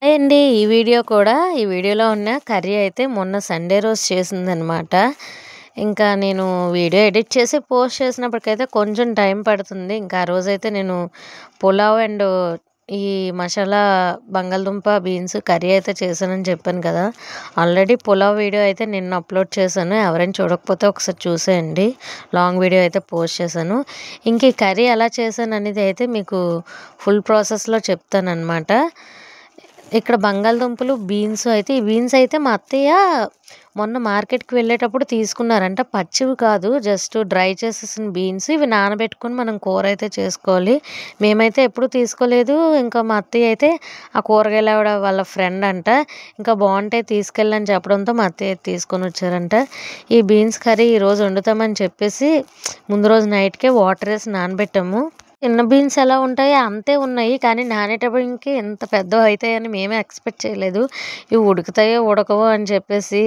Hi అండి. ఈ వీడియోలో ఉన్న కర్రీ అయితే మొన్న సండే రోజు చేసిందనమాట. ఇంకా నేను వీడియో ఎడిట్ చేసి పోస్ట్ చేసినప్పటికైతే కొంచెం టైం పడుతుంది. ఇంకా ఆ రోజైతే నేను పులావ్ అండ్ ఈ మసాలా బంగాళదుంప బీన్స్ కర్రీ అయితే చేశానని చెప్పాను కదా! ఆల్రెడీ పులావ్ వీడియో అయితే నిన్న అప్లోడ్ చేశాను. ఎవరైనా చూడకపోతే ఒకసారి చూసేయండి. లాంగ్ వీడియో అయితే పోస్ట్ చేశాను. ఇంక ఈ కర్రీ ఎలా చేశాననేది అయితే మీకు ఫుల్ ప్రాసెస్‌లో చెప్తాననమాట. ఇక్కడ బంగాళదుంపలు, ఈ బీన్స్ అయితే మా అత్తయ్య మొన్న మార్కెట్‌కి వెళ్ళేటప్పుడు తీసుకున్నారంట. పచ్చివి కాదు, జస్ట్ డ్రై చేసేసిన బీన్స్. ఇవి నానబెట్టుకొని మనం కూర అయితే చేసుకోవాలి. మేమైతే ఎప్పుడూ తీసుకోలేదు. ఇంకా మా అత్తయ్య అయితే ఆ కూరగాయలావిడ వాళ్ళ ఫ్రెండ్ అంట. ఇంకా బావుంటాయి తీసుకెళ్ళని చెప్పడంతో మా అత్తయ్య తీసుకొనొచ్చారంట. ఈ బీన్స్ కర్రీ ఈరోజు వండుతామని చెప్పేసి ముందు రోజు నైట్‌కే వాటర్ ఏసి నానబెట్టాము. చిన్న బీన్స్ ఎలా ఉంటాయో అంతే ఉన్నాయి. కానీ నానేటప్పటికి ఎంత పెద్దవయితాయని మేమే ఎక్స్‌పెక్ట్ చేయలేదు. ఇవి ఉడుకుతాయో ఉడకవో అని చెప్పేసి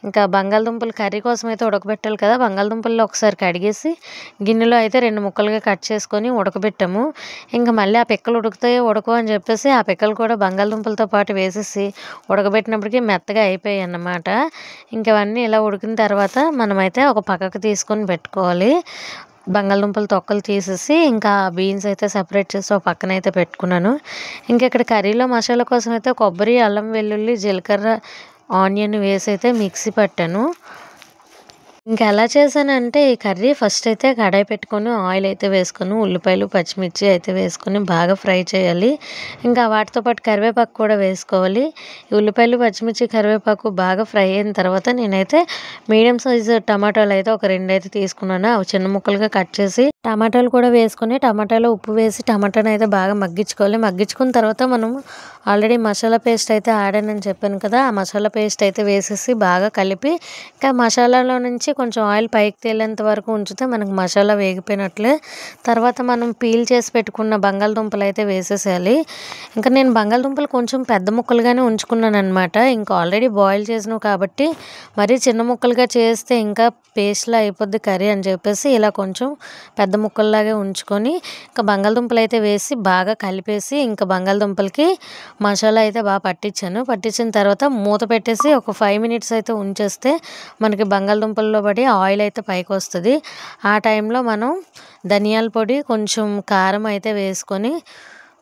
ఇంకా బంగాళదుంపలు కర్రీ కోసం అయితే ఉడకబెట్టాలి కదా! బంగాళదుంపలు ఒకసారి కడిగేసి గిన్నెలో అయితే 2 ముక్కలుగా కట్ చేసుకొని ఉడకబెట్టాము. ఇంక మళ్ళీ ఆ పిక్కలు ఉడుకుతాయో ఉడకవో అని చెప్పేసి ఆ పిక్కలు కూడా బంగాళదుంపలతో పాటు వేసేసి ఉడకబెట్టినప్పటికి మెత్తగా అయిపోయాయన్నమాట. ఇంక ఇవన్నీ ఇలా ఉడికిన తర్వాత మనమైతే ఒక పక్కకు తీసుకొని పెట్టుకోవాలి. బంగాళదుంపల తొక్కలు తీసేసి ఇంకా బీన్స్ అయితే సెపరేట్ చేసి ఒక పక్కన అయితే పెట్టుకున్నాను. ఇంక ఇక్కడ కర్రీలో మసాలా కోసం అయితే కొబ్బరి, అల్లం వెల్లుల్లి, జీలకర్ర, ఆనియన్ వేసి అయితే మిక్సీ పట్టాను. ఇంకా ఎలా చేశానంటే ఈ కర్రీ ఫస్ట్ అయితే కడాయి పెట్టుకొని ఆయిల్ అయితే వేసుకొని ఉల్లిపాయలు, పచ్చిమిర్చి అయితే వేసుకొని బాగా ఫ్రై చేయాలి. ఇంకా వాటితో పాటు కరివేపాకు కూడా వేసుకోవాలి. ఈ ఉల్లిపాయలు, పచ్చిమిర్చి, కరివేపాకు బాగా ఫ్రై అయిన తర్వాత నేనైతే మీడియం సైజు టమాటాలు అయితే ఒక 2 అయితే తీసుకున్నాను. అవి చిన్న ముక్కలుగా కట్ చేసి టమాటాలు కూడా వేసుకొని టమాటాలో ఉప్పు వేసి టమాటాని అయితే బాగా మగ్గించుకోవాలి. మగ్గించుకున్న తర్వాత మనం ఆల్రెడీ మసాలా పేస్ట్ అయితే ఆడానని చెప్పాను కదా! ఆ మసాలా పేస్ట్ అయితే వేసేసి బాగా కలిపి ఇంకా మసాలాలో నుంచి కొంచెం ఆయిల్ పైకి తేలేంత వరకు ఉంచితే మనకు మసాలా వేగిపోయినట్లే. తర్వాత మనం పీల్ చేసి పెట్టుకున్న బంగాళదుంపలు అయితే వేసేసేయాలి. ఇంకా నేను బంగాళదుంపలు కొంచెం పెద్ద ముక్కలుగానే ఉంచుకున్నాననమాట. ఇంకా ఆల్రెడీ బాయిల్ చేసినవి కాబట్టి మరీ చిన్న ముక్కలుగా చేస్తే ఇంకా పేస్ట్‌లా అయిపోద్ది కర్రీ అని చెప్పేసి ఇలా కొంచెం పెద్ద ముక్కల్లాగే ఉంచుకొని ఇంకా బంగాళదుంపలు అయితే వేసి బాగా కలిపేసి ఇంకా బంగాళదుంపలకి మసాలా అయితే బాగా పట్టించాను. పట్టించిన తర్వాత మూత పెట్టేసి ఒక 5 మినిట్స్ అయితే ఉంచేస్తే మనకి బంగాళదుంపల్లో పడి ఆయిల్ అయితే పైకొస్తది. ఆ టైంలో మనం ధనియాల పొడి, కొంచెం కారం అయితే వేసుకొని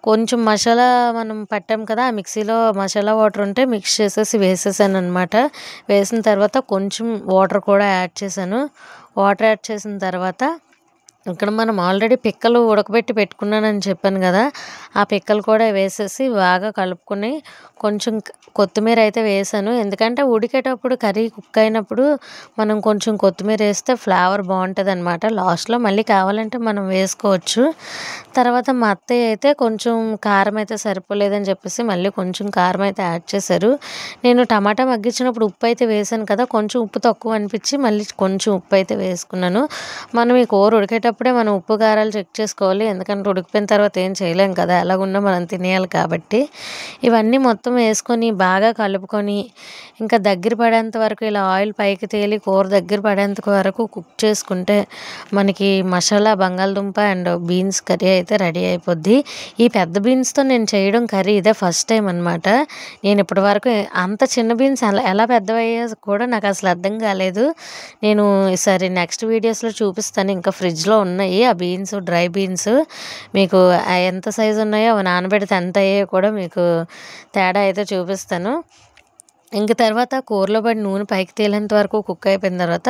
కొంచెం మసాలా మనం పట్టాం కదా! ఆ మిక్సీలో మసాలా వాటర్ ఉంటే మిక్స్ చేసేసి వేసేసాననమాట. వేసిన తర్వాత కొంచెం వాటర్ కూడా యాడ్ చేశాను. వాటర్ యాడ్ చేసిన తర్వాత ఇక్కడ మనం ఆల్రెడీ పిక్కలు ఉడకబెట్టి పెట్టుకున్నానని చెప్పాను కదా! ఆ పిక్కలు కూడా వేసేసి బాగా కలుపుకొని కొంచెం కొత్తిమీర అయితే వేసాను. ఎందుకంటే ఉడికేటప్పుడు కర్రీ కుక్ అయినప్పుడు మనం కొంచెం కొత్తిమీర వేస్తే ఫ్లేవర్ బావుంటదనమాట. లాస్ట్‌లో మళ్ళీ కావాలంటే మనం వేసుకోవచ్చు. తర్వాత మా అత్తయ్య అయితే కొంచెం కారం అయితే సరిపోలేదని చెప్పేసి మళ్ళీ కొంచెం కారం అయితే యాడ్ చేశారు. నేను టమాటా మగ్గించినప్పుడు ఉప్పు అయితే వేసాను కదా! కొంచెం ఉప్పు తక్కువ అనిపించి మళ్ళీ కొంచెం ఉప్పు అయితే వేసుకున్నాను. మనం ఈ కూర ఉడికేటప్పుడే మనం ఉప్పు, కారాలు చెక్ చేసుకోవాలి. ఎందుకంటే ఉడికిపోయిన తర్వాత ఏం చేయలేం కదా! ఎలాగున్నా మనం తినేయాలి కాబట్టి. ఇవన్నీ మొత్తం వేసుకొని బాగా కలుపుకొని ఇంకా దగ్గర పడేంత వరకు ఇలా ఆయిల్ పైకి తేలి కూర దగ్గర పడేంత వరకు కుక్ చేసుకుంటే మనకి మసాలా బంగాళదుంప అండ్ బీన్స్ కర్రీ అయితే రెడీ అయిపోద్ది. ఈ పెద్ద బీన్స్‌తో నేను చేయడం కర్రీ ఇదే ఫస్ట్ టైం అనమాట. నేను ఇప్పటివరకు అంత చిన్న బీన్స్ ఎలా పెద్దవయ్యాయో కూడా నాకు అసలు అర్థం కాలేదు. నేను ఈసారి నెక్స్ట్ వీడియోస్‌లో చూపిస్తాను. ఇంకా ఫ్రిడ్జ్‌లో ఉన్నాయి ఆ బీన్స్, డ్రై బీన్స్. మీకు ఎంత సైజు ఉన్నాయో అవి నానబెడితే ఎంత అయ్యాయో కూడా మీకు తేడా అయితే చూపిస్తాను. ఇంక తర్వాత కూరలో పడి నూనె పైకి తేలేంత వరకు కుక్ అయిపోయిన తర్వాత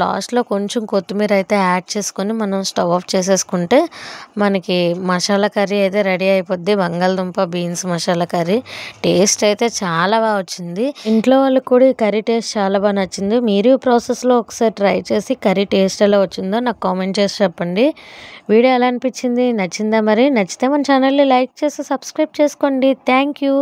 లాస్ట్‌లో కొంచెం కొత్తిమీర అయితే యాడ్ చేసుకొని మనం స్టవ్ ఆఫ్ చేసేసుకుంటే మనకి మసాలా కర్రీ అయితే రెడీ అయిపోద్ది. బంగాళదుంప, బీన్స్ మసాలా కర్రీ. టేస్ట్ అయితే చాలా బాగా వచ్చింది. ఇంట్లో వాళ్ళకి కూడా ఈ కర్రీ టేస్ట్ చాలా బాగా నచ్చింది. మీరు ఈ ప్రాసెస్‌లో ఒకసారి ట్రై చేసి కర్రీ టేస్ట్ ఎలా వచ్చిందో నాకు కామెంట్ చేసి చెప్పండి. వీడియో ఎలా అనిపించింది? నచ్చిందా మరి? నచ్చితే మన ఛానల్‌ని లైక్ చేసి సబ్స్క్రైబ్ చేసుకోండి. Thank you.